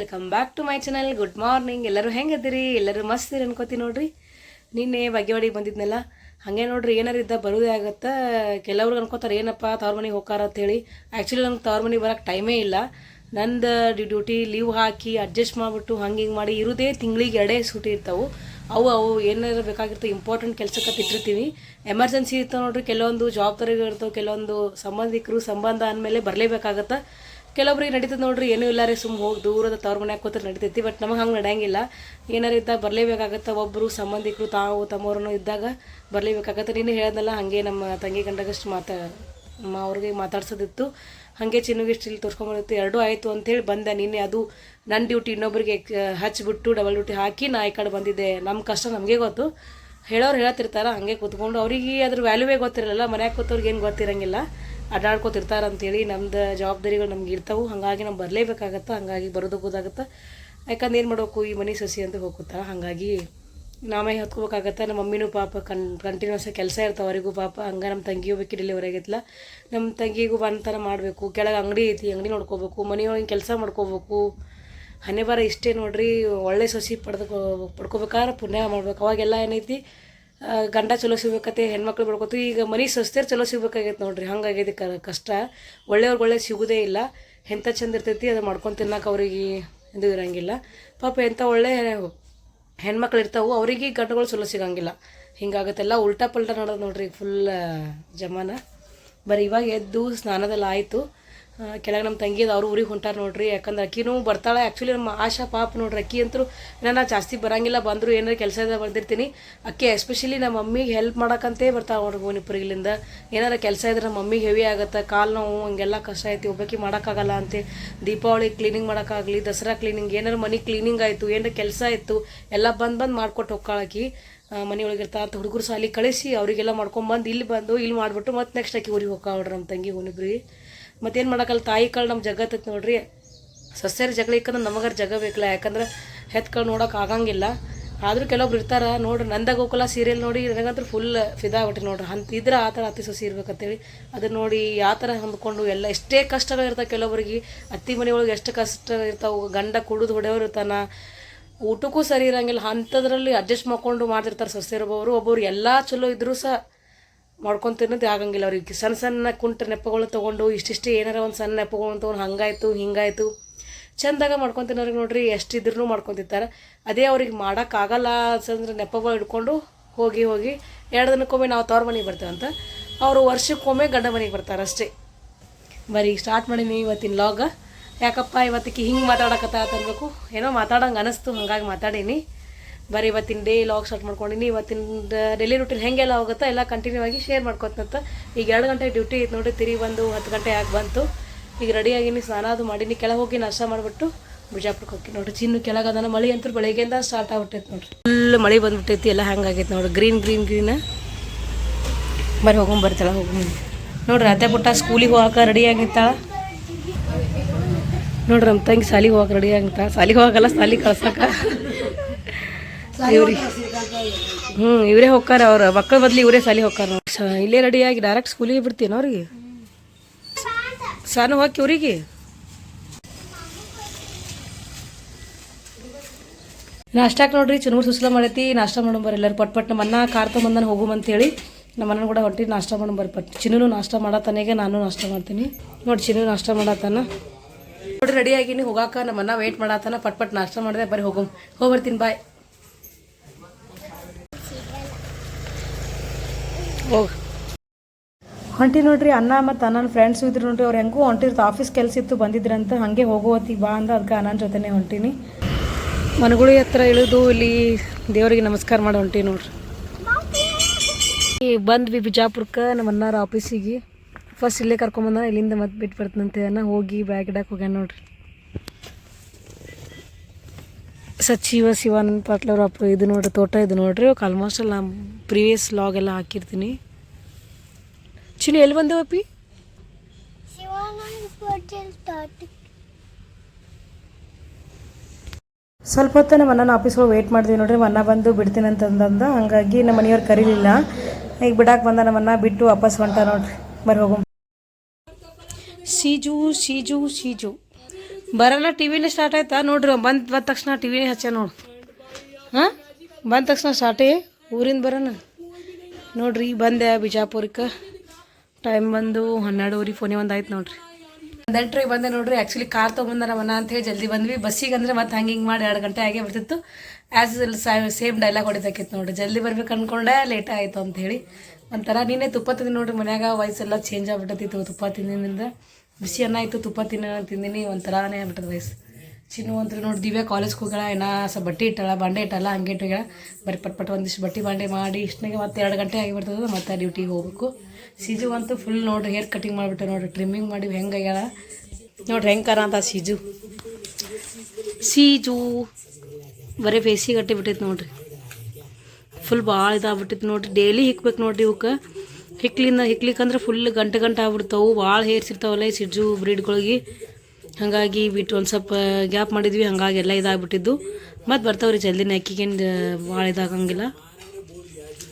Welcome back to my channel. Good morning. ಎಲ್ಲರೂ ಹೆಂಗದಿರಿ? ಎಲ್ಲರೂ ಮಸ್ತ್ ಇರಿ ಅನ್ಕೋತೀನಿ ನೋಡ್ರಿ. ನಿನ್ನೆ ಬಾಗೇವಾಡಿಗೆ ಬಂದಿದ್ನಲ್ಲ, ಹಾಗೆ ನೋಡ್ರಿ ಏನಾರು ಇದ್ದ ಬರೋದೇ ಆಗತ್ತೆ. ಕೆಲವ್ರಿಗೆ ಅನ್ಕೋತಾರೆ ಏನಪ್ಪ ತವ್ರ ಮನೆಗೆ ಹೋಗಾರ ಅಂತೇಳಿ. ಆ್ಯಕ್ಚುಲಿ ನಂಗೆ ತವ್ರ ಮನೆಗೆ ಬರೋಕ್ಕೆ ಟೈಮೇ ಇಲ್ಲ. ನಂದು ಡ್ಯೂಟಿ ಲೀವ್ ಹಾಕಿ ಅಡ್ಜಸ್ಟ್ ಮಾಡಿಬಿಟ್ಟು ಹಂಗೆ ಹಿಂಗೆ ಮಾಡಿ ಇರೋದೇ ತಿಂಗಳಿಗೆ 2 ಸೂಟಿ ಇರ್ತಾವೆ. ಅವು ಏನಾರು ಬೇಕಾಗಿರ್ತವೆ, ಇಂಪಾರ್ಟೆಂಟ್ ಕೆಲಸಕ್ಕೆ ಇಟ್ಟಿರ್ತೀವಿ. ಎಮರ್ಜೆನ್ಸಿ ಇರ್ತಾವೆ ನೋಡ್ರಿ. ಕೆಲವೊಂದು ಜವಾಬ್ದಾರಿಗಳು ಇರ್ತವೆ, ಕೆಲವೊಂದು ಸಂಬಂಧ ಅಂದಮೇಲೆ ಬರಲೇಬೇಕಾಗತ್ತೆ. ಕೆಲವೊಬ್ರಿಗೆ ನಡೀತದೆ ನೋಡ್ರಿ, ಏನೂ ಇಲ್ಲಾರೆ ಸುಮ್ಮ ಹೋಗಿ ದೂರದ ತವ್ರ ಮನ್ಯಾಗ ಕೂತ್ರೆ ನಡೀತೈತಿ. ಬಟ್ ನಮಗೆ ಹಂಗೆ ನಡೆಯಂಗಿಲ್ಲ. ಏನಾರು ಇದ್ದಾಗ ಬರಲೇಬೇಕಾಗತ್ತೆ. ಒಬ್ಬರು ಸಂಬಂಧಿಕರು ತಮ್ಮವ್ರನ್ನೂ ಇದ್ದಾಗ ಬರಲೇಬೇಕಾಗತ್ತೆ. ನೀನು ಹೇಳ್ದಲ್ಲ, ಹಾಗೆ ನಮ್ಮ ತಂಗಿ ಗಂಡಗಷ್ಟು ಅವ್ರಿಗೆ ಮಾತಾಡ್ಸೋದಿತ್ತು. ಹಾಗೆ ಚಿನ್ನುಗೆ ಇಷ್ಟು ಇಲ್ಲಿ ತೋರಿಸ್ಕೊಂಬಂದಿತ್ತು. 2 ಆಯಿತು ಅಂಥೇಳಿ ಬಂದೆ ನಿನ್ನೆ. ಅದು ನನ್ನ ಡ್ಯೂಟಿ ಇನ್ನೊಬ್ರಿಗೆ ಹಚ್ಚಿಬಿಟ್ಟು ಡಬಲ್ ಡ್ಯೂಟಿ ಹಾಕಿ ನಾ ಈ ಕಡೆ ಬಂದಿದ್ದೆ. ನಮ್ಮ ಕಷ್ಟ ನಮಗೆ ಗೊತ್ತು. ಹೇಳೋರು ಹೇಳ್ತಿರ್ತಾರೆ, ಹಾಗೆ ಕೂತ್ಕೊಂಡು ಅವ್ರಿಗೆ ಅದ್ರ ವ್ಯಾಲ್ಯೂವೇ ಗೊತ್ತಿರಲ್ಲ. ಮನ್ಯಾಗ ಕೂತವ್ರಿಗೆ ಏನು ಗೊತ್ತಿರಂಗಿಲ್ಲ, ಅಡ್ಡಾಡ್ಕೊತಿರ್ತಾರೆ ಅಂತೇಳಿ. ನಮ್ದು ಜವಾಬ್ದಾರಿಗಳು ನಮ್ಗೆ ಇರ್ತಾವೆ. ಹಾಗಾಗಿ ನಾವು ಬರಲೇಬೇಕಾಗತ್ತೆ. ಹಾಗಾಗಿ ಬರೋದು ಗೊತ್ತಾಗತ್ತೆ. ಯಾಕಂದ್ರೆ ಏನು ಮಾಡಬೇಕು, ಈ ಮನೆ ಸೊಸಿ ಅಂತ ಹೋಗ್ತಾರೆ. ಹಾಗಾಗಿ ನಾವೇ ಹತ್ಕೋಬೇಕಾಗತ್ತೆ. ನಮ್ಮ ಮಮ್ಮಿನೂ ಪಾಪ ಕಂಟಿನ್ಯೂಸ್ ಕೆಲಸ ಇರ್ತಾವೆ ಅವರಿಗೂ ಪಾಪ. ಹಂಗೆ ನಮ್ಮ ತಂಗಿಯೂ ಬೇಕಿ ಡೆಲಿವರಿ ಆಗೈತಲ್ಲ, ನಮ್ಮ ತಂಗಿಗೂ ಬಂತರ ಮಾಡಬೇಕು. ಕೆಳಗೆ ಅಂಗಡಿ ಐತಿ, ಅಂಗಡಿ ನೋಡ್ಕೋಬೇಕು, ಮನೆಯೊಳಗೆ ಕೆಲಸ ಮಾಡ್ಕೋಬೇಕು. ಹಣೆ ಬರ ಇಷ್ಟೇ ನೋಡ್ರಿ. ಒಳ್ಳೆ ಸೊಸಿ ಪಡ್ಕೋಬೇಕಾದ್ರೆ ಪುಣ್ಯ ಮಾಡ್ಬೇಕು. ಅವಾಗೆಲ್ಲ ಏನೈತಿ, ಗಂಡ ಚಲೋ ಸಿಗ್ಬೇಕತ್ತೆ, ಹೆಣ್ಮಕ್ಳು ಬಿಡ್ಕೋತು. ಈಗ ಮನೆ ಸೊಸ್ತಿಯರು ಚಲೋ ಸಿಗ್ಬೇಕಾಗೈತೆ ನೋಡ್ರಿ. ಹಂಗಾಗೈತಿ ಕಷ್ಟ. ಒಳ್ಳೆಯವ್ರಿಗೆ ಒಳ್ಳೆ ಸಿಗೋದೇ ಇಲ್ಲ. ಎಂಥ ಚಂದ ಇರ್ತೈತಿ ಅದು ಮಾಡ್ಕೊಂಡು ತಿನ್ನಕ್ಕೆ ಅವ್ರಿಗೆ ಇದು ಇರೋಂಗಿಲ್ಲ ಪಾಪ. ಎಂಥ ಒಳ್ಳೆ ಹೆಣ್ಮಕ್ಳು ಇರ್ತಾವೆ, ಅವ್ರಿಗೆ ಗಂಡುಗಳು ಚಲೋ ಸಿಗೋಂಗಿಲ್ಲ. ಹಿಂಗಾಗತ್ತೆಲ್ಲ ಉಲ್ಟಾ ಪಲ್ಟಾ ನೋಡೋದು ನೋಡ್ರಿ. ಫುಲ್ ಜಮಾನ. ಬರೀ ಇವಾಗ ಎದ್ದು ಸ್ನಾನದೆಲ್ಲ ಆಯಿತು. ಕೆಳಗೆ ನಮ್ಮ ತಂಗಿದು ಅವ್ರು ಊರಿಗೆ ಹೊಂಟಾರ ನೋಡ್ರಿ. ಯಾಕಂದ್ರೆ ಅಕ್ಕಿನೂ ಬರ್ತಾಳೆ. ಆ್ಯಕ್ಚುಲಿ ನಮ್ಮ ಆಶಾ ಪಾಪ ನೋಡ್ರಿ. ಅಕ್ಕಿ ಅಂತೂ ನಾನು ಜಾಸ್ತಿ ಬರೋಂಗಿಲ್ಲ. ಬಂದರೂ ಏನಾರು ಕೆಲಸ ಇದೆ ಬಂದಿರ್ತೀನಿ. ಅಕ್ಕಿ ಎಸ್ಪೆಷಲಿ ನಮ್ಮ ಮಮ್ಮಿಗೆ ಹೆಲ್ಪ್ ಮಾಡೋಕ್ಕಂತೇ ಬರ್ತಾಳೆ ನೋಡ್ರಿ. ಗೋಣಿಪುರಿಗಿಲಿಂದ ಏನಾರು ಕೆಲಸ ಇದ್ರೆ ನಮ್ಮ ಮಮ್ಮಿಗೆ ಹೆವಿ ಆಗುತ್ತೆ. ಕಾಲು ನೋವು ಹಂಗೆಲ್ಲ ಕಷ್ಟ ಐತಿ. ಒಬ್ಬಾಕಿ ಮಾಡೋಕ್ಕಾಗಲ್ಲ ಅಂತೆ. ದೀಪಾವಳಿ ಕ್ಲೀನಿಂಗ್ ಮಾಡೋಕ್ಕಾಗಲಿ, ದಸರಾ ಕ್ಲೀನಿಂಗ್, ಏನಾರು ಮನೆ ಕ್ಲೀನಿಂಗ್ ಆಯಿತು, ಏನಾರು ಕೆಲಸ ಇತ್ತು, ಎಲ್ಲ ಬಂದು ಮಾಡ್ಕೊಟ್ಟು ಹೋಗ್ಕಾಳಕಿ. ಮನೆಯೊಳಗಿರ್ತಾ ಅಂತ ಹುಡುಗರು ಸಾಲಿ ಕಳಿಸಿ ಅವರಿಗೆಲ್ಲ ಮಾಡ್ಕೊಂಬಂದು ಇಲ್ಲಿ ಮಾಡಿಬಿಟ್ಟು ಮತ್ತೆ ನೆಕ್ಸ್ಟ್ ಆಕಿ ಊರಿಗೆ ಹೋಗ್ಕಾಳ್ರಿ ನಮ್ಮ ತಂಗಿ ಗೋಣಿಬ್ರಿ. ಮತ್ತೇನು ಮಾಡೋಕ್ಕಲ್ಲ, ತಾಯಿ ಕಳು ನಮ್ಮ ಜಗತ್ತೈತೆ ನೋಡ್ರಿ. ಸಸ್ಯರಿ ಜಗಳ ಇಕ್ಕಂದ್ರೆ ನಮಗಾರ ಜಗ ಬೇಕಲ್ಲ. ಯಾಕಂದ್ರೆ ಹೆತ್ಕಳು ನೋಡೋಕೆ ಆಗಂಗಿಲ್ಲ. ಆದರೂ ಕೆಲವೊಬ್ರು ಇರ್ತಾರೆ ನೋಡ್ರಿ. ನಂದಾಗ ಗೋಕುಲ ಸೀರಿಯಲ್ ನೋಡಿ ನನಗಂತೂ ಫುಲ್ ಫಿದಾ ಆಗ್ಬಿಟ್ಟು ನೋಡ್ರಿ. ಇದ್ರೆ ಆ ಥರ ಅತ್ತಿ ಸೊಸಿ ಇರ್ಬೇಕಂತೇಳಿ ಅದನ್ನ ನೋಡಿ ಯಾವ ಥರ ಹೊಂದ್ಕೊಂಡು ಎಲ್ಲ ಎಷ್ಟೇ ಕಷ್ಟಗಳು ಇರ್ತಾವೆ ಕೆಲವೊಬ್ರಿಗೆ. ಅತ್ತಿ ಮನೆಯೊಳಗೆ ಎಷ್ಟು ಕಷ್ಟ ಇರ್ತಾವೆ. ಗಂಡ ಕುಡಿದು ಹೊಡೆಯೋರು ಇರ್ತಾನೆ, ಊಟಕ್ಕೂ ಸರಿ ಇರೋಂಗಿಲ್ಲ. ಅಂಥದ್ರಲ್ಲಿ ಅಡ್ಜಸ್ಟ್ ಮಾಡ್ಕೊಂಡು ಮಾಡ್ತಿರ್ತಾರೆ ಸೊಸೆಯರೊಬ್ಬರು. ಒಬ್ಬರು ಎಲ್ಲ ಚಲೋ ಇದ್ದರೂ ಸಹ ಮಾಡ್ಕೊಂಡು ತಿನ್ನೋದು ಆಗಂಗಿಲ್ಲ ಅವ್ರಿಗೆ. ಸಣ್ಣ ಕುಂಟ ನೆಪಗಳು ತೊಗೊಂಡು ಇಷ್ಟಿಷ್ಟೇ ಏನಾರ ಒಂದು ಸಣ್ಣ ನೆಪಗಳು ತೊಗೊಂಡು ಹಂಗಾಯ್ತು ಹಿಂಗಾಯ್ತು ಚೆಂದಾಗ ಮಾಡ್ಕೊಂಡು ತಿನ್ನೋರಿಗೆ ನೋಡ್ರಿ. ಎಷ್ಟಿದ್ರೂ ಮಾಡ್ಕೊತಿರ್ತಾರೆ. ಅದೇ ಅವ್ರಿಗೆ ಮಾಡೋಕ್ಕಾಗಲ್ಲ ಅಂತಂದ್ರೆ ನೆಪಗಳು ಹಿಡ್ಕೊಂಡು ಹೋಗಿ 2 ದಿನಕ್ಕೊಮ್ಮೆ ನಾವು ತವ್ರ ಮನೆಗೆ ಬರ್ತೇವಂತ, ಅವರು ವರ್ಷಕ್ಕೊಮ್ಮೆ ಗಂಡ ಮನೆಗೆ ಬರ್ತಾರೆ ಅಷ್ಟೇ. ಬರೀ ಸ್ಟಾರ್ಟ್ ಮಾಡೀನಿ ಇವತ್ತಿನ ಲಾಗ. ಯಾಕಪ್ಪ ಇವತ್ತಿಗೆ ಹಿಂಗೆ ಮಾತಾಡಕತ್ತ ಅನ್ಬೇಕು, ಏನೋ ಮಾತಾಡೋಂಗೆ ಅನಿಸ್ತು, ಹಾಗಾಗಿ ಮಾತಾಡೀನಿ. ಬರೀ ಇವತ್ತಿನ ಡೇ ಲಾಗ್ ಸ್ಟಾರ್ಟ್ ಮಾಡ್ಕೊಂಡಿನಿ. ಇವತ್ತಿನ ಡೈಲಿ ರೂಟೀನ್ ಹೆಂಗೆಲ್ಲ ಹೋಗುತ್ತಾ ಎಲ್ಲ ಕಂಟಿನ್ಯೂ ಆಗಿ ಶೇರ್ ಮಾಡ್ಕೊತಂತ. ಈಗ 2 ಗಂಟೆ ಡ್ಯೂಟಿ ಐತೆ ನೋಡಿರಿ. ತಿರುಗಿ ಬಂದು 10 ಗಂಟೆ ಆಗಿ ಬಂತು. ಈಗ ರೆಡಿಯಾಗಿನಿ, ಸ್ನಾನ ಅದು ಮಾಡೀನಿ. ಕೆಳಗೆ ಹೋಗಿ ನಾಷ್ಟ ಮಾಡಿಬಿಟ್ಟು ಬಿಜಾಪುರಕ್ಕೆ ಹೋಗಿ ನೋಡಿರಿ. ಚಿನ್ನು ಕೆಳಗದಾನ. ಮಳೆ ಅಂತೂ ಬೆಳಗ್ಗೆಯಿಂದ ಸ್ಟಾರ್ಟ್ ಆಗ್ಬಿಟ್ಟೈತೆ ನೋಡಿರಿ. ಫುಲ್ ಮಳೆ ಬಂದ್ಬಿಟ್ಟೈತಿ. ಎಲ್ಲ ಹಂಗಾಗೈತೆ ನೋಡಿರಿ. ಗ್ರೀನ್ ಬರೀ ಬರ್ತಾಳೆ ನೋಡ್ರಿ. ಅತ್ತೆ ಪುಟ್ಟ ಸ್ಕೂಲಿಗೆ ಹೋಗಕ್ಕೆ ರೆಡಿ ಆಗಿರ್ತಾಳ ನೋಡ್ರಿ. ನಮ್ಮ ತಂಗಿ ಸಾಲಿಗೆ ಹೋಗಕ್ಕೆ ರೆಡಿ ಆಗಿರ್ತಾಳೆ. ಸಾಲಿಗೆ ಹೋಗಲ್ಲ, ಸಾಲಿಗೆ ಕಳ್ಸಕ್ಕೆ ಇವರೇ ಹೋಗ್ತಾರ. ಅವ್ರ ಮಕ್ಕಳ ಬದ್ಲಿ ಇವರೇ ಸಾಲಿ ಹೋಗ್ತಾರ. ಇಲ್ಲೇ ರೆಡಿಯಾಗಿ ಡೈರೆಕ್ಟ್ ಸ್ಕೂಲಿಗೆ ಬಿಡ್ತೀನಿ ಅವ್ರಿಗೆ. ಸಾನು ಹೋಗಿ ಇವ್ರಿಗೆ ನಾಷ್ಟಾಕ್ ನೋಡ್ರಿ. ಚುನ್ಮೂರು ಸುಸ್ಲ ಮಾಡೈತಿ. ನಾಷ್ಟ ಮಾಡೋಂಬರ್ ಎಲ್ಲರೂ ಪಟ್ ನಮ್ಮ ಅನ್ನ ಕಾರ್ ತೊಗೊಂಬಂದನ ಹೋಗುಮಂತೇಳಿ ನಮ್ಮ ಅಣ್ಣನ ಕೂಡ ಹೊಂಟಿ ನಾಷ್ಟ ಮಾಡೋಂಬರ್. ಚಿನ್ನೂ ನಾಷ್ಟ ಮಾಡತ್ತಾನೆಗೆ, ನಾನು ನಾಷ್ಟ ಮಾಡ್ತೀನಿ ನೋಡಿ. ಚಿನ್ನು ನಾಷ್ಟ ಮಾಡತ್ತಾನ ನೋಡ್ರಿ. ರೆಡಿಯಾಗಿನಿ ಹೋಗಾಕ. ನಮ್ಮ ಅನ್ನ ವೆಯ್ಟ್ ಮಾಡತ್ತಾನ. ಪಟ್ ನಾಷ್ಟ ಮಾಡಿದೆ. ಬರೀ ಹೋಗ್ಬರ್ತೀನಿ. ಬಾಯ್. ಹೊಂಟಿ ನೋಡ್ರಿ. ಅನ್ನ ಮತ್ತು ನನ್ನ ಫ್ರೆಂಡ್ಸು ಇದ್ರು ನೋಡ್ರಿ. ಅವ್ರು ಹೆಂಗೂ ಹೊಂಟಿರ್ತು, ಆಫೀಸ್ ಕೆಲಸ ಇತ್ತು, ಬಂದಿದ್ರಂತ. ಹಾಗೆ ಹೋಗುವತ್ತಿಗೆ ಬಾ ಅಂದ. ಅದಕ್ಕೆ ಅಣ್ಣನ ಜೊತೆನೇ ಹೊಂಟೀನಿ. ಮನಗುಳಿ ಹತ್ರ ಇಳಿದು ಇಲ್ಲಿ ದೇವರಿಗೆ ನಮಸ್ಕಾರ ಮಾಡಿ ಹೊಂಟಿ ನೋಡ್ರಿ. ಬಂದ್ವಿ ಬಿಜಾಪುರಕ್ಕೆ ನಮ್ಮ ಅಣ್ಣಾರ ಆಫೀಸಿಗೆ. ಫಸ್ಟ್ ಇಲ್ಲೇ ಕರ್ಕೊಂಬಂದ. ಇಲ್ಲಿಂದ ಮತ್ತೆ ಬಿಟ್ಟು ಬರ್ತಂತೆ ಅನ್ನ. ಹೋಗಿ ಬ್ಯಾಗ್ ಇಡಕ್ಕೆ ಹೋಗ್ಯಾನ ನೋಡ್ರಿ. ಶಿವಾನಂದ ಪಾಟ್ಲ ಅವ್ರ ಅಪ್ಪ. ಇದು ನೋಡ್ರಿ ತೋಟ. ಇದು ನೋಡ್ರಿ ಆಲ್ಮೋಸ್ಟ್ ಅಲ್ಲಿ ನಾನು ಪ್ರೀವಿಯಸ್ ಲಾಗ್ ಎಲ್ಲ ಹಾಕಿರ್ತೀನಿ. ಚಿನ್ನು ಎಲ್ಲಿ ಬಂದೇವಪ್ಪಿ? ಸ್ವಲ್ಪ ಹೊತ್ತು ನಮ್ಮ ಅಣ್ಣನ ಆಫೀಸ್ಗೆ ವೆಯ್ಟ್ ಮಾಡಿದ್ವಿ ನೋಡ್ರಿ. ಅಣ್ಣ ಬಂದು ಬಿಡ್ತೀನಿ ಅಂತಂದ. ಹಾಗಾಗಿ ನಮ್ಮ ಮನೆಯವ್ರು ಕರೀಲಿಲ್ಲ. ಈಗ ಬಿಡಕ್ಕೆ ಬಂದ ನಮ್ಮ ಅಣ್ಣ. ಬಿಟ್ಟು ವಾಪಸ್ ಹೊಂಟ ನೋಡ್ರಿ. ಬರೀ ಹೋಗು. ಶೀಜು ಬರೋಲ್ಲ ಟಿ ವಿನೇ ಸ್ಟಾರ್ಟ್ ಆಯ್ತಾ ನೋಡ್ರಿ ಬಂದ ತಕ್ಷಣ ಟಿ ವಿನೇ ಹಚ್ಚ ನೋಡು ಹಾಂ ಬಂದ ತಕ್ಷಣ ಸ್ಟಾರ್ಟೇ ಊರಿಂದ ಬರೋಣ ನೋಡ್ರಿ ಬಂದೆ ಬಿಜಾಪುರಕ್ಕೆ ಟೈಮ್ ಬಂದು 12:30 ಫೋನೇ ಒಂದು ಆಯ್ತು ನೋಡ್ರಿ ನೆಂಟ್ರಿಗೆ ಬಂದೆ ನೋಡ್ರಿ ಆ್ಯಕ್ಚುಲಿ ಕಾರ್ ತೊಗೊಂಬಂದಾರ ಮನ ಅಂತೇಳಿ ಜಲ್ದಿ ಬಂದ್ವಿ ಬಸ್ಸಿಗೆ ಅಂದರೆ ಮತ್ತೆ ಹಿಂಗೆ ಮಾಡಿ 2 ಗಂಟೆ ಆಗೇ ಬರ್ತಿತ್ತು ಆ್ಯಸ್ ಸೇಮ್ ಡೈಲಾಗ್ ಹೊಡಿತಕ್ಕಿತ್ತು ನೋಡ್ರಿ ಜಲ್ದಿ ಬರ್ಬೇಕು ಅಂದ್ಕೊಂಡೆ ಲೇಟ್ ಆಯಿತು ಅಂಥೇಳಿ ಒಂಥರ ನೀನೇ ತುಪ್ಪ ತಿಂದು ನೋಡ್ರಿ ಮನ್ಯಾಗ ವಯಸ್ಸೆಲ್ಲ ಚೇಂಜ್ ಆಗ್ಬಿಟ್ಟೈತಿತ್ತು ತುಪ್ಪ ತಿಂದಿನಿಂದ ಬಿಸಿ ಅನ್ನ ಆಯಿತು ತುಪ್ಪ ತಿಂದಿನಿ ಒಂಥರನೇ ಆಗ್ಬಿಟ್ಟದ ವಯಸ್ಸು ಚಿನ್ನು ಅಂತ ನೋಡಿ ದಿವ್ಯಾ ಕಾಲೇಜ್ಗೆ ಹೋಗೋಣ ಏನೋ ಸ್ವಲ್ಪ ಬಟ್ಟೆ ಇಟ್ಟಳ ಬಾಂಡೆ ಇಟ್ಟಲ್ಲ ಹಂಗೆ ಇಟ್ಟೋಗ್ಯಾಳ ಬರೀ ಪಟ್ ಒಂದಿಷ್ಟು ಬಟ್ಟೆ ಬಾಂಡೆ ಮಾಡಿ ಇಷ್ಟನಾಗೆ ಮತ್ತೆ 2 ಗಂಟೆ ಆಗಿಬಿಡ್ತದೆ ಮತ್ತೆ ಡ್ಯೂಟಿಗೆ ಹೋಗ್ಬೇಕು ಸಿಜು ಅಂತೂ ಫುಲ್ ನೋಡ್ರಿ ಹೇರ್ ಕಟಿಂಗ್ ಮಾಡಿಬಿಟ್ಟೆ ನೋಡ್ರಿ ಟ್ರಿಮ್ಮಿಂಗ್ ಮಾಡಿ ಹೆಂಗೆ ಆಗ್ಯಾಳ ನೋಡ್ರಿ ಹೆಂಗೆ ಕರ ಅಂತ ಸೀಜು ಬರೀ ಫೇಸಿಗೆ ಗಟ್ಟಿ ಬಿಟ್ಟೈತೆ ನೋಡ್ರಿ ಫುಲ್ ಭಾಳ ಇದಾಗ್ಬಿಟ್ಟಿತ್ತು ನೋಡ್ರಿ ಡೈಲಿ ಹಿಕ್ಬೇಕು ನೋಡ್ರಿ ಇವಕ್ಕೆ ಹಿಕ್ಲಿಕ್ಕಂದ್ರೆ ಫುಲ್ ಗಂಟೆ ಆಗ್ಬಿಡ್ತಾವೆ ಭಾಳ ಹೇರ್ಸ್ ಇರ್ತಾವಲ್ಲ ಈ ಸಿಜು ಬ್ರೀಡ್ಗಳಿಗೆ ಹಾಗಾಗಿ ಬಿಟ್ಟು ಒಂದು ಸ್ವಲ್ಪ ಗ್ಯಾಪ್ ಮಾಡಿದ್ವಿ ಹಾಗಾಗಿ ಎಲ್ಲ ಇದಾಗ್ಬಿಟ್ಟಿದ್ದು ಮತ್ತು ಬರ್ತಾವ್ರಿ ಜಲ್ದಿನ ಅಕ್ಕಿಗೇನು ಭಾಳ ಇದಾಗಂಗಿಲ್ಲ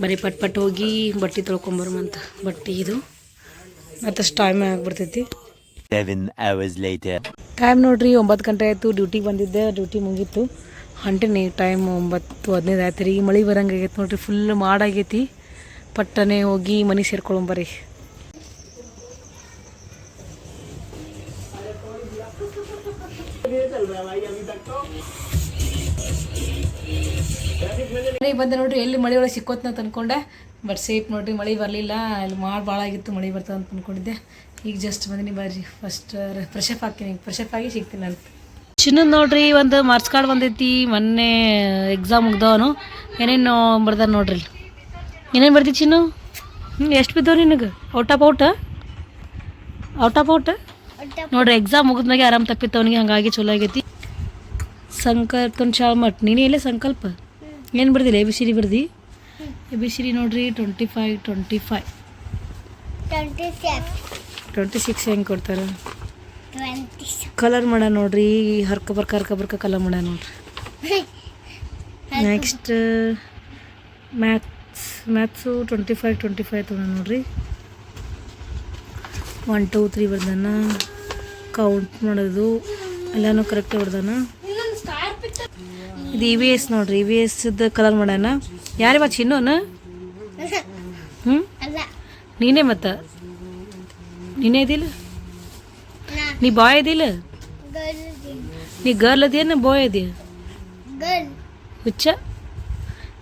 ಬರೀ ಪಟ್ ಹೋಗಿ ಬಟ್ಟೆ ತೊಳ್ಕೊಂಬರ್ಮಂತ ಬಟ್ಟೆ ಇದು ಮತ್ತಷ್ಟು ಟೈಮ್ ಆಗಿಬಿಡ್ತೈತಿ 7 hours later. ಟೈಮ್ ನೋಡ್ರಿ 9 ಗಂಟೆ ಆಯಿತು ಡ್ಯೂಟಿಗೆ ಬಂದಿದ್ದೆ ಡ್ಯೂಟಿ ಮುಗೀತು ಹೊಂಟೀನಿ ಟೈಮ್ 9:15 ಆಯ್ತು ರೀ ಮಳೆ ಬರಂಗಾಗೈತೆ ನೋಡ್ರಿ ಫುಲ್ ಮಾಡಾಗೈತಿ ಪಟ್ಟನೆ ಹೋಗಿ ಮನೆ ಸೇರ್ಕೊಳ್ಳೊಂಬರಿ ಮನೆಗೆ ಬಂದೆ ನೋಡ್ರಿ ಎಲ್ಲಿ ಮಳೆ ಒಳಗೆ ಸಿಕ್ಕೋತ್ ಅಂತ ಅಂದ್ಕೊಂಡೆ ಬಟ್ ಸೇಫ್ ನೋಡ್ರಿ ಮಳೆ ಬರಲಿಲ್ಲ ಅಲ್ಲಿ ಮಾಡಿ ಭಾಳ ಆಗಿತ್ತು ಮಳೆ ಬರ್ತದೆ ಅಂತ ಅಂದ್ಕೊಂಡಿದ್ದೆ ಈಗ ಜಸ್ಟ್ ಬಂದಿನಿ ಬರ್ರಿ ಫಸ್ಟ್ ಫ್ರೆಶಪ್ ಹಾಕ್ತೀನಿ ಫ್ರೆಶಪ್ ಆಗಿ ಸಿಗ್ತೀನಿ ಅಂತ ಚಿನ್ನದ್ ನೋಡ್ರಿ ಒಂದು ಮಾರ್ಕ್ಸ್ ಕಾರ್ಡ್ ಬಂದೈತಿ ಮೊನ್ನೆ ಎಕ್ಸಾಮ್ ಮುಗ್ದವನು ಏನೇನು ಬರ್ದಾರ ನೋಡ್ರಿ ಏನೇನು ಬರ್ತಿ ಚಿನ್ನು ಎಷ್ಟು ಬಿದ್ದವು ನಿನಗೆ ಔಟ್ ಆಫ್ ಔಟ್ ನೋಡ್ರಿ ಎಕ್ಸಾಮ್ ಮುಗಿದ್ಮ್ಯಾಗೆ ಆರಾಮ್ ತಪ್ಪಿತ್ತು ಅವನಿಗೆ ಹಾಗಾಗಿ ಚಲೋ ಆಗೈತಿ ಸಂಕಲ್ಪ ಶಾಳ್ಮಟ್ ನೀನೇ ಇಲ್ಲೇ ಸಂಕಲ್ಪ ಏನು ಬರ್ದಿಲ್ಲ ಎ ಬಿ ಸಿ ಡಿ ಬರ್ದಿ ಎ ಬಿ ಸಿ ಡಿ ನೋಡ್ರಿ 25 26 ಹೆಂಗೆ ಕೊಡ್ತಾರೆ ಕಲರ್ ಮಾಡ ನೋಡ್ರಿ ಹರ್ಕ ಬರ್ಕ ಕಲರ್ ಮಾಡ ನೋಡ್ರಿ ನೆಕ್ಸ್ಟ್ ಮ್ಯಾಥ್ಸು 25 ತೊಗೊಂಡ ನೋಡ್ರಿ 1 2 3 ಬರ್ದಾನ ಕೌಂಟ್ ಮಾಡೋದು ಎಲ್ಲನೂ ಕರೆಕ್ಟ್ ಬರ್ದಾನ ಇದು ಇ ವಿ ಎಸ್ ನೋಡ್ರಿ ಇ ವಿ ಎಸ್ದು ಕಲರ್ ಮಾಡ್ಯಾನ ಯಾರೇ ಚಿನ್ನೋನ ನೀನೇ ಮತ್ತು ನೀನೇ ಇದಿಲ್ಲ ನೀ ಬಾಯ್ ಇದಿಲ್ಲ ನೀ ಗರ್ಲ್ ಅದೇನ ಬಾಯ್ ಅದೇ ಹುಚ್ಚ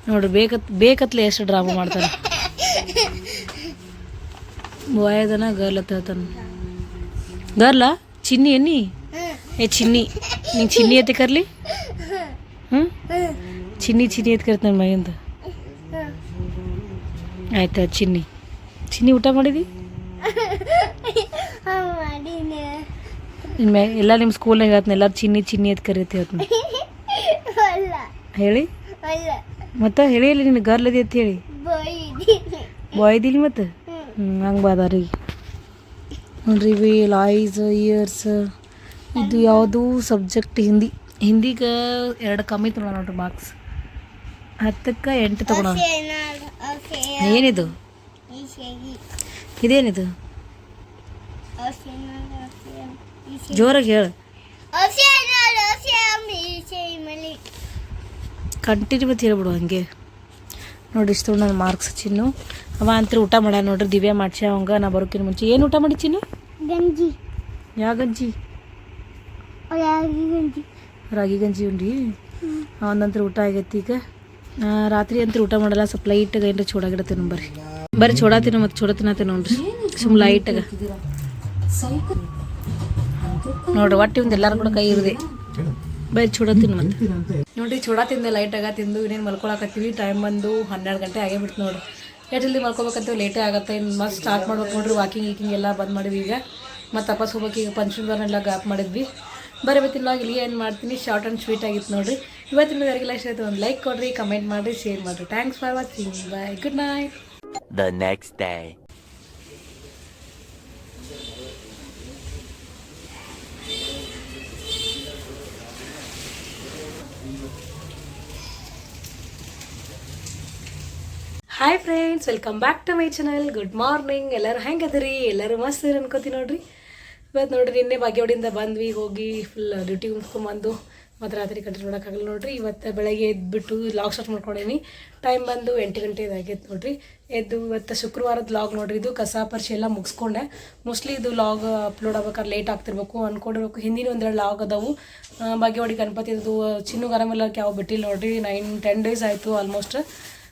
ನೋಡ್ರಿ ಬೇಕತ್ಲೆ ಎಷ್ಟು ಡ್ರಾಮಾ ಮಾಡ್ತಾನೆ ಬಾಯ್ ಅದನ ಗರ್ಲ್ ಅಂತ ಹೇಳ್ತಾನೆ ಗರ್ಲ ಚಿನ್ನಿ ಎನ್ನಿ ಚಿನ್ನಿ ನಿಂಗೆ ಚಿನ್ನಿ ಎತ್ತಿ ಕರ್ಲಿ ಚಿನ್ನಿ ಎತ್ತಿ ಕರ್ತಾನೆ ಮೈಯಿಂದ ಆಯ್ತಾ ಚಿನ್ನಿ ಊಟ ಮಾಡಿದಿ ಎಲ್ಲ ನಿಮ್ಮ ಸ್ಕೂಲ್ನಾಗ ಹೇಳ್ತಾನೆ ಎಲ್ಲರೂ ಚಿನ್ನಿ ಎತ್ ಕರಿಯತ್ತೆ ಹೇಳ್ತಾನೆ ಹೇಳಿ ಮತ್ತೆ ಹೇಳಿ ನಿನ್ನ ಗರ್ಲದಿ ಅಂತ ಹೇಳಿ ಬಾಯ್ದಿಲ್ಲ ಮತ್ತೆ ಹಂಗೆ ಬಾದಾರಿ ನೋಡ್ರಿ ಇವಿ ಲೈಸ್ ಇಯರ್ಸ್ ಇದು ಯಾವುದು ಸಬ್ಜೆಕ್ಟ್ ಹಿಂದಿಗೆ 2 ಕಮ್ಮಿ ತೊಗೊಳ ನೋಡ್ರಿ ಮಾರ್ಕ್ಸ್ 10ಕ್ಕೆ 8 ತೊಗೊಳ ಏನಿದು ಇದೇನಿದು ಜೋರಾಗಿ ಹೇಳು ಕಂಟಿನ್ಯೂ ಮತ್ತೆ ಹೇಳ್ಬಿಡು ಹಂಗೆ ನೋಡಿ ಇಷ್ಟು ನನ್ನ ಮಾರ್ಕ್ಸ್ ಚಿನ್ನು ಅವ ಅಂತ ಊಟ ಮಾಡ್ಯ ನೋಡ್ರಿ ದಿವ್ಯಾ ಮಾಡ್ಸಿ ಅವಂಗ ನಾ ಬರೋಕಿನ ಮುಂಚೆ ಏನು ಊಟ ಮಾಡಿ ಚಿನ್ನು ಗಂಜಿ ಯಾವ ಗಂಜಿ ರಾಗಿ ಗಂಜಿ ಉಂಡಿ ಅವನಂತ್ರ ಊಟ ಆಗೈತಿ ಈಗ ರಾತ್ರಿ ಅಂತ ಊಟ ಮಾಡಲ್ಲ ಸ್ವಲ್ಪ ಲೈಟಾಗ ಏನ್ರಿ ಚೂಡಾಗಿಡತ್ತೆ ಬರ್ರಿ ಚೂಡಾತಿನ ಮತ್ತು ಚೂಡತಿನತ್ತೆ ನೋಡ್ರಿ ಸುಮ್ಮ ಲೈಟಾಗ ನೋಡ್ರಿ ಒಟ್ಟು ಒಂದು ಎಲ್ಲರೂ ಕೂಡ ಕೈ ಇರದೆ ಬರೀ ಚೂಡ ತಿನ್ನು ಮತ್ತೆ ನೋಡ್ರಿ ಚೂಡ ತಿಂದೆ ಲೈಟಾಗ ತಿಂದು ಇನ್ನೇನು ಮಲ್ಕೊಳಕತ್ತೀವಿ ಟೈಮ್ ಬಂದು 12 ಗಂಟೆ ಆಗೇ ಬಿಡ್ತು ನೋಡ್ರಿ ಎಷ್ಟು ಜಲ್ದಿ ಮಲ್ಕೊಬೇಕಂತೀವಿ ಲೇಟೇ ಆಗುತ್ತೆ ಇನ್ನು ಮತ್ತೆ ಸ್ಟಾರ್ಟ್ ಮಾಡ್ಬೇಕು ನೋಡ್ರಿ ವಾಕಿಂಗ್ ಎಲ್ಲ ಬಂದ್ ಮಾಡಿದ್ವಿ ಈಗ ಮತ್ತು ವಾಪಸ್ ಹೋಗ್ಬೇಕು ಈಗ ಪಂಚಮೀನೆಲ್ಲ ಗ್ಯಾಪ್ ಮಾಡಿದ್ವಿ ಬರೀ ಇವತ್ತಿನ ಇಲ್ಲಿ ಏನು ಮಾಡ್ತೀನಿ ಶಾರ್ಟ್ ಆ್ಯಂಡ್ ಸ್ವೀಟ್ ಆಗಿತ್ತು ನೋಡ್ರಿ ಇವತ್ತಿನ ಯಾರಿಗೆಲ್ಲ ಇಷ್ಟ ಆಯ್ತು ಒಂದು ಲೈಕ್ ಕೊಡ್ರಿ ಕಮೆಂಟ್ ಮಾಡಿರಿ ಶೇರ್ ಮಾಡಿರಿ thanks for watching bye good night The next day. Hi friends welcome back to my channel good morning ಎಲ್ಲರೂ ಹೆಂಗೆ ಅದರಿ ಎಲ್ಲರೂ ಮಸ್ತ್ ಅನ್ಕೋತೀನಿ ನೋಡ್ರಿ ಇವತ್ತು ನೋಡಿರಿ ನಿನ್ನೆ ಭಾಗ್ಯವಾಡಿಯಿಂದ ಬಂದ್ವಿ, ಹೋಗಿ ಫುಲ್ ಡ್ಯೂಟಿ ಮುಗಿಸ್ಕೊಂಬಂದು ಮತ್ತು ರಾತ್ರಿ ಕಂಟಿನ್ಯೂ ಮಾಡೋಕ್ಕಾಗಲ್ಲ ನೋಡಿರಿ. ಇವತ್ತು ಬೆಳಗ್ಗೆ ಎದ್ದುಬಿಟ್ಟು ಲಾಗ್ ಸ್ಟಾರ್ಟ್ ಮಾಡ್ಕೊಂಡೇನಿ. ಟೈಮ್ ಬಂದು 8 ಗಂಟೆ ಇದಾಗೈತೆ ನೋಡಿರಿ. ಎದ್ದು ಇವತ್ತು ಶುಕ್ರವಾರದ ಲಾಗ್ ನೋಡಿರಿ. ಇದು ಕಸ ಪರಿಚಯ ಎಲ್ಲ ಮುಗಿಸ್ಕೊಂಡೆ. ಮೋಸ್ಟ್ಲಿ ಇದು ಲಾಗ್ ಅಪ್ಲೋಡ್ ಆಗ್ಬೇಕಾದ್ರೆ ಲೇಟ್ ಆಗ್ತಿರ್ಬೇಕು ಅಂದ್ಕೊಂಡಿರ್ಬೇಕು. ಹಿಂದಿನ ಒಂದೆರಡು ಲಾಗ್ ಅದಾವು. ಭಾಗ್ಯವಾಡಿ ಗಣಪತಿದು ಚಿನ್ನು ಗರಮೆಲ್ಲಕ್ಕೆ ಯಾವ ಬಿಟ್ಟಿಲ್ಲ ನೋಡಿರಿ. 9-10 ಡೇಸ್ ಆಯಿತು ಆಲ್ಮೋಸ್ಟ್.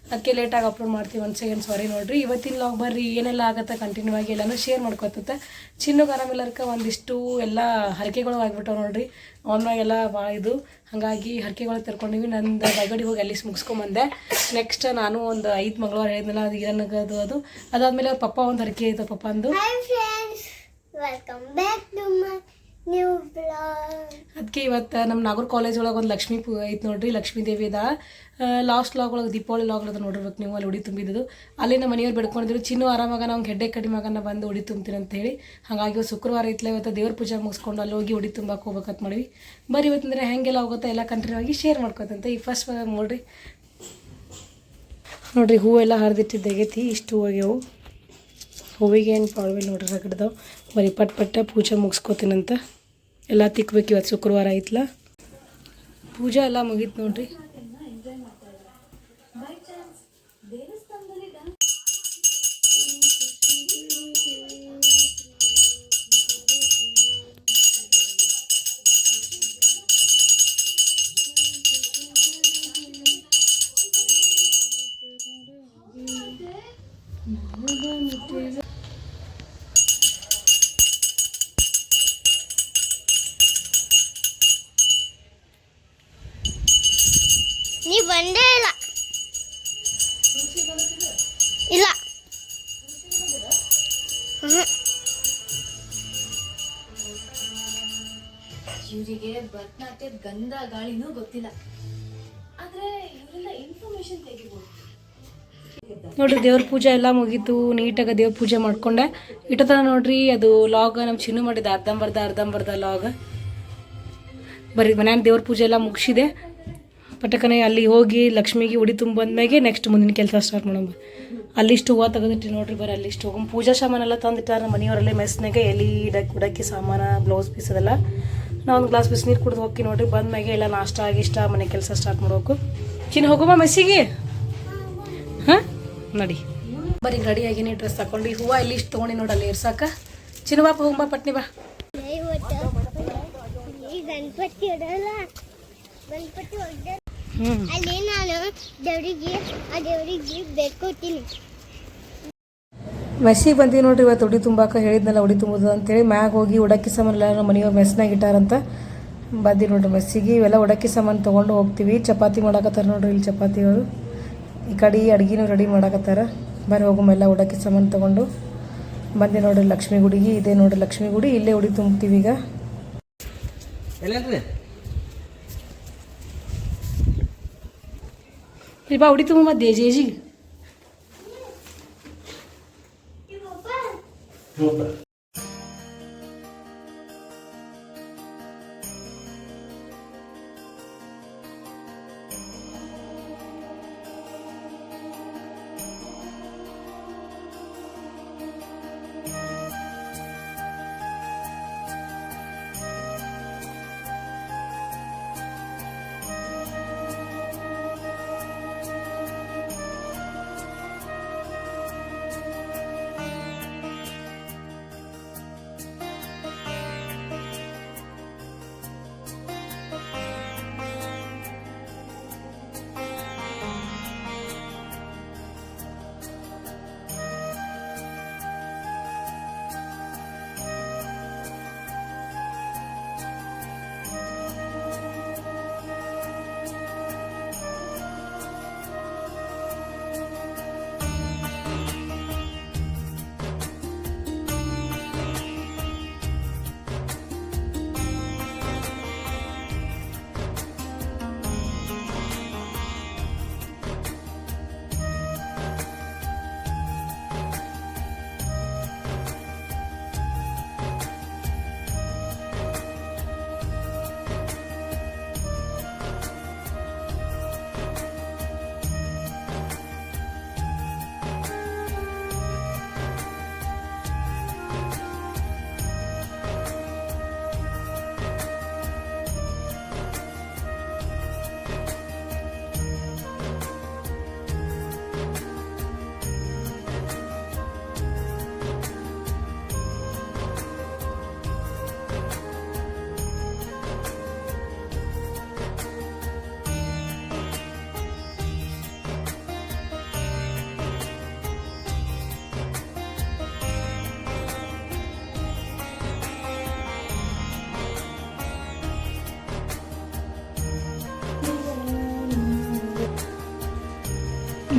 ಅದಕ್ಕೆ ಲೇಟಾಗಿ ಅಪ್ಲೋಡ್ ಮಾಡ್ತೀವಿ. 1 ಸೆಕೆಂಡ್ ಸಾರಿ ನೋಡಿರಿ. ಇವತ್ತಿನ ಲಾಗ್ ಬರ್ರಿ ಏನೆಲ್ಲ ಆಗುತ್ತೆ ಕಂಟಿನ್ಯೂ ಆಗಿ ಎಲ್ಲನೂ ಶೇರ್ ಮಾಡ್ಕೊತತ್ತೆ. ಚಿನ್ನು ಗರಮೆಲ್ಲರ್ಕ ಒಂದಿಷ್ಟು ಎಲ್ಲ ಹರಕೆಗಳು ಆಗಿಬಿಟ್ಟವು ನೋಡಿರಿ. ಅವನಾಗೆಲ್ಲ ಭಾಳ ಇದು ಹಾಗಾಗಿ ಹರಕೆಗಳು ತರ್ಕೊಂಡಿವಿ. ನಂದು ಬೈಗಡಿ ಹೋಗಿ ಅಲ್ಲಿ ಮುಗಿಸ್ಕೊಂಬಂದೆ. ನೆಕ್ಸ್ಟ್ ನಾನು ಒಂದು 5 ಮಂಗಳವಾರ ಹೇಳಿದ್ನಲ್ಲ, ಅದು ಏನದು ಅದು ಅದಾದಮೇಲೆ ಅವ್ರ ಪಪ್ಪ ಒಂದು ಹರಕೆ ಐತೆ ಪಪ್ಪ ಅಂದು. ಅದಕ್ಕೆ ಇವತ್ತು ನಮ್ಮ ನಾಗೂರ್ ಕಾಲೇಜ್ ಒಳಗೆ ಒಂದು ಲಕ್ಷ್ಮೀ ಐತೆ ನೋಡ್ರಿ. ಲಕ್ಷ್ಮೀ ದೇವಿ ಅದ. ಲಾಸ್ಟ್ ಲಾಗ್ ಒಳಗೆ ದೀಪಾವಳಿ ಲಾಗ್ ಅದ ನೋಡಿರ್ಬೇಕು ನೀವು. ಅಲ್ಲಿ ಉಡಿ ತುಂಬಿದ್ದು ಅಲ್ಲಿ ನಮ್ಮ ಮನೆಯವ್ರು ಬೆಡ್ಕೊಂಡಿದ್ರು. ಚಿನ್ನು ಆರಾಮಾಗ ನಾವು ಹೆಡ್ಡೆ ಕಡಿಮೆ ಮಗನ ಬಂದು ಉಡಿ ತುಂಬ್ತೀನಿ ಅಂತ ಹೇಳಿ. ಹಾಗಾಗಿ ಶುಕ್ರವಾರ ಐತ್ಲ ಇವತ್ತು ದೇವ್ರ ಪೂಜೆ ಮುಗಿಸ್ಕೊಂಡು ಅಲ್ಲಿ ಹೋಗಿ ಉಡಿ ತುಂಬಕ್ಕೆ ಹೋಗ್ಬೇಕಂತ ಮಾಡಿವಿ. ಬರೀ ಇವತ್ತಂದರೆ ಹೆಂಗೆಲ್ಲ ಹೋಗುತ್ತೆ ಎಲ್ಲ ಕಂಟಿನ್ಯೂ ಆಗಿ ಶೇರ್ ಮಾಡ್ಕೊತಂತೆ. ಈ ಫಸ್ಟ್ ನೋಡ್ರಿ ಹೂವೆಲ್ಲ ಹರಿದಿಟ್ಟಿದ್ದಾಗೈತಿ. ಇಷ್ಟು ಹೋಗ್ಯವು. ಹೂವಿಗೆ ಏನು ಪ್ರಾಬ್ಲಮ್ ಇಲ್ಲ ನೋಡ್ರಿ. ರಗಡ್ದವು ಬರೀ ಪಟ್ಟ ಪೂಜೆ ಮುಗಿಸ್ಕೋತೀನಂತ. ಎಲ್ಲ ತಿಕ್ಬೇಕು. ಇವತ್ತು ಶುಕ್ರವಾರ ಐತ್ಲ. ಪೂಜೆ ಎಲ್ಲ ಮುಗೀತು ನೋಡ್ರಿ. ನೀ ಬಂದೇ ಇಲ್ಲ. ಇಲ್ಲ ಇವರಿಗೆ ಭರತನಾಟ್ಯದ ಗಂಧ ಗಾಳಿನೂ ಗೊತ್ತಿಲ್ಲ, ಆದ್ರೆ ಇವರಿಂದ ಇನ್ಫಾರ್ಮೇಶನ್ ತೆಗಿಬೋದು. ನೋಡ್ರಿ ದೇವ್ರ ಪೂಜೆ ಎಲ್ಲ ಮುಗೀತು. ನೀಟಾಗಿ ದೇವ್ರ ಪೂಜೆ ಮಾಡ್ಕೊಂಡೆ. ಇಟ್ಟತನ ನೋಡ್ರಿ ಅದು ಲಾಗ್ ನಮ್ಮ ಚಿನ್ನು ಮಾಡಿದ ಅರ್ಧಂಬರ್ಧ ಲಾಗ್. ಬರೀ ಮನ್ಯಾಗ ದೇವ್ರ ಪೂಜೆ ಎಲ್ಲ ಮುಗಿಸಿದೆ. ಪಟಕನೆ ಅಲ್ಲಿ ಹೋಗಿ ಲಕ್ಷ್ಮಿಗೆ ಉಡಿ ತುಂಬ ಬಂದ್ಮೇಲೆ ನೆಕ್ಸ್ಟ್ ಮುಂದಿನ ಕೆಲಸ ಸ್ಟಾರ್ಟ್ ಮಾಡೋಣ. ಅಲ್ಲಿಷ್ಟು ಹೂವು ತೆಗೆದಿಟ್ಟು ನೋಡ್ರಿ. ಬರೀ ಅಲ್ಲಿಷ್ಟು ಹೋಗಿ ಪೂಜಾ ಸಾಮಾನೆಲ್ಲ ತಂದಿಟ್ಟಾರ ನಮ್ಮ ಮನೆಯವರಲ್ಲೇ ಮೆಸ್ನಾಗೆ. ಎಲೆ ಉಡಕ್ಕಿ ಸಾಮಾನು, ಬ್ಲೌಸ್ ಪೀಸ್ ಅದೆಲ್ಲ. ನಾವು ಒಂದು ಗ್ಲಾಸ್ ಬಿಸಿನೀರು ಕುಡಿದು ಹೋಗಿ ನೋಡ್ರಿ. ಬಂದ್ಮೇಲೆ ಎಲ್ಲ ನಾಷ್ಟ ಆಗಿಷ್ಟ ಮನೆ ಕೆಲಸ ಸ್ಟಾರ್ಟ್ ಮಾಡ್ಬೇಕು. ಚಿನ್ನ ಹೋಗಮ್ಮ ಮೆಸ್ಸಿಗೆ. ಹಾಂ ನಡಿ ಬರೀ ರೆಡಿ ಆಗಿನಿ. ಡ್ರೆಸ್ ತಗೊಂಡು ಹೂವು ಇಲ್ಲಿ ಇಷ್ಟು ತೊಗೊಂಡು ನೋಡಿ ಅಲ್ಲಿ ಇರ್ಸಾಕ. ಚಿನ್ನ ಬಾಪ ಹೋಗಮ್ಮ ಪಟ್ನಿ ಬಾ. ಗಣಪತಿ ಅಲ್ಲಿ ನಾನು ದೇವರಿಗೆ ಬೇಡ್ಕೊತೀನಿ. ಮೆಸ್ಸಿಗೆ ಬಂದೀವಿ ನೋಡ್ರಿ. ಇವತ್ತು ಉಡಿ ತುಂಬಾಕ ಹೇಳಿದ್ನಲ್ಲ ಉಡಿ ತುಂಬೋದು ಅಂತೇಳಿ. ಮ್ಯಾಗ ಹೋಗಿ ಉಡಕ್ಕಿ ಸಾಮಾನೆಲ್ಲ ನಮ್ಮ ಮನೆಯವ್ರು ಮೆಸ್ನಾಗ ಇಟ್ಟಾರಂತ ಬಂದಿ ನೋಡ್ರಿ. ಮೆಸ್ಸಿಗೆ ಇವೆಲ್ಲ ಉಡಕ್ಕಿ ಸಾಮಾನು ತೊಗೊಂಡು ಹೋಗ್ತೀವಿ. ಚಪಾತಿ ಮಾಡಕತ್ತಾರ ನೋಡ್ರಿ ಇಲ್ಲಿ ಚಪಾತಿಗಳು. ಈ ಕಡೆ ಅಡುಗೆನೂ ರೆಡಿ ಮಾಡಕತ್ತಾರ. ಬರೀ ಹೋಗಮೆಲ್ಲ ಉಡಕ್ಕಿ ಸಾಮಾನು ತೊಗೊಂಡು ಬಂದೆ ನೋಡ್ರಿ. ಲಕ್ಷ್ಮೀ ಗುಡಿಗೆ ಇದೆ ನೋಡ್ರಿ. ಲಕ್ಷ್ಮೀ ಗುಡಿ ಇಲ್ಲೇ ಉಡಿ ತುಂಬ್ತೀವಿ ಈಗ. ಇಲ್ಲಿ ಬಾ ಉಡಿ ತುಂಬ ಮತ್ತೆ ಜೇಜಿಗೆ.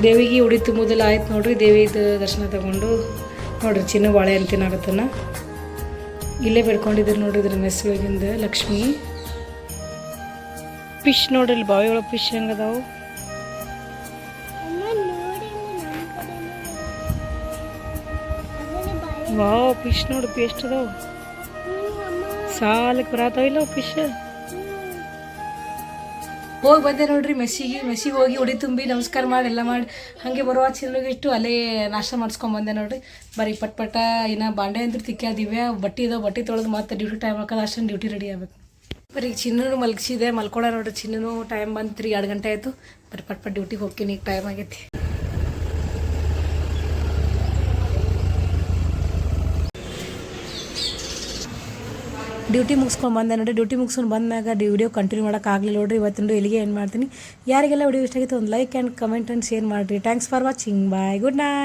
ದೇವಿಗೆ ಉಡಿ ತುಂಬುದೆಲ್ಲ ಆಯ್ತು ನೋಡ್ರಿ. ದೇವಿದು ದರ್ಶನ ತಗೊಂಡು ನೋಡ್ರಿ ಚಿನ್ನ ಬಾಳೆ ಅಂತ ತಿನ್ನಾಗತ್ತನ ಇಲ್ಲೇ ಬೆಳ್ಕೊಂಡಿದ್ರು ನೋಡ್ರಿ. ಇದ್ರ ಮೆಸ್ಸೊಳಗಿಂದ ಲಕ್ಷ್ಮಿ ಫಿಶ್ ನೋಡ್ರಿ, ಇಲ್ಲಿ ಬಾವಿ ಒಳಗೆ ಫಿಶ್ ಹೆಂಗದಾವು. ವಾವ್, ಫಿಶ್ ನೋಡಿ ಎಷ್ಟು ಅದಾವು, ಸಾಲಕ್ಕೆ ಬರತ್ತಾವ ಇಲ್ಲ ಫಿಶ್. ಹೋಗಿ ಬಂದೆ ನೋಡ್ರಿ ಮೆಸ್ಸಿಗೆ ಹೋಗಿ ಉಡಿ ತುಂಬಿ ನಮಸ್ಕಾರ ಮಾಡಿ ಎಲ್ಲ ಮಾಡಿ ಹಾಗೆ ಬರುವ ಚಿನ್ನಗಿಟ್ಟು ಅಲ್ಲೇ ನಾಷ್ಟ ಮಾಡಿಸ್ಕೊಂಬಂದೆ ನೋಡ್ರಿ. ಬರೀ ಪಟ್ಪಟ ಇನ್ನು ಬಾಂಡೆ ಅಂದ್ರೆ ತಿಕ್ಕ ದಿವ್ಯಾ ಬಟ್ಟೆ ಇದಾವೆ, ಬಟ್ಟೆ ತೊಳೆದು ಮತ್ತೆ ಡ್ಯೂಟಿ ಟೈಮ್ ಹಾಕೋದು ಅಷ್ಟೊಂದು ಡ್ಯೂಟಿ ರೆಡಿ ಆಗ್ಬೇಕು. ಬರೀ ಚಿನ್ನೂ ಮಲಗಿಸಿದೆ, ಮಲ್ಕೊಳ ನೋಡ್ರಿ. ಚಿನ್ನೂ ಟೈಮ್ ಬಂತು 2 ಗಂಟೆ ಆಯಿತು. ಬರೀ ಪಟ್ಪಟ್ ಡ್ಯೂಟಿಗೆ ಹೋಗ್ತೀನಿ, ಈಗ ಟೈಮ್ ಆಗೈತಿ. ಡ್ಯೂಟಿ ಮುಗಿಸ್ಕೊಂಡು ಬಂದೆ ನೋಡಿ. ಡ್ಯೂಟಿ ಮುಗಿಸ್ಕೊಂಡು ಬಂದಾಗ ವಿಡಿಯೋ ಕಂಟಿನ್ಯೂ ಮಾಡೋಕ್ಕಾಗಲಿಲ್ಲ ನೋಡ್ರಿ. ಇವತ್ತಿನ ಇಲ್ಲಿಗೆ ಏನು ಮಾಡ್ತೀನಿ. ಯಾರಿಗೆಲ್ಲ ವಿಡಿಯೋ ಇಷ್ಟ ಆಗಿತ್ತು ಒಂದು like and comment and share ಮಾಡಿರಿ. Thanks for watching. Bye, good night.